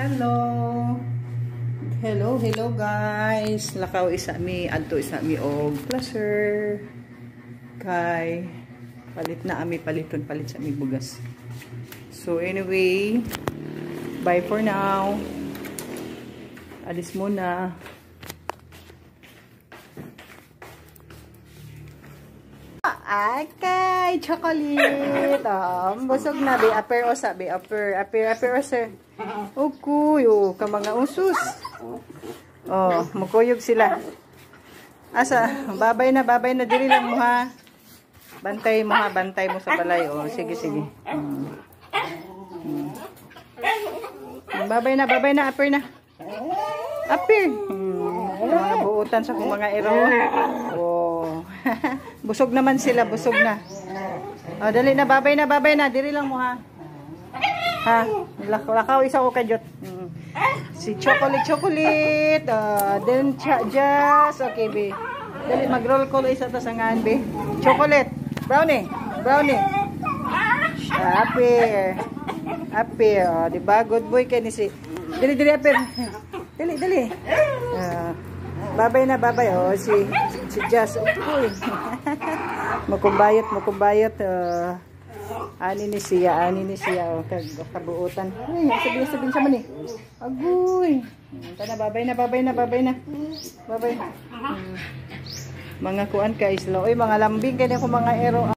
Hello. Hello guys. Lakaw isa mi adto isa mi og pleasure. Kay palit na ami palit sa mi bugas. So anyway, bye for now. Alis muna. Okay, chocolate. Busog na be upper o sabi upper sir. Okay, ka mga usus. Mukuyog sila. Asa, babay na diri lang mo ha. Bantay mo sa balay. Sige. Babay na upper na. Upper. Mga buutan sa kung mga ero. Busog naman sila, busog na. Dali na, babay na. Diri lang mo ha. Ha? Lakaw isa ko kajot. Si chocolate. Then just okay be. Dali mag-roll call isa ta sangan be. Chocolate. Brownie. Happy. Di ba? Good boy kay ni si. Dali apir. Dali. Babay. Si Jazz. Uy. Mukumbayot. Ani ni siya. Kabuutan. Ay, sabihin sa man eh. Agoy. Babay na. Babay. Mga kuan ka isla. Uy, mga lambing kaya ko mga ero.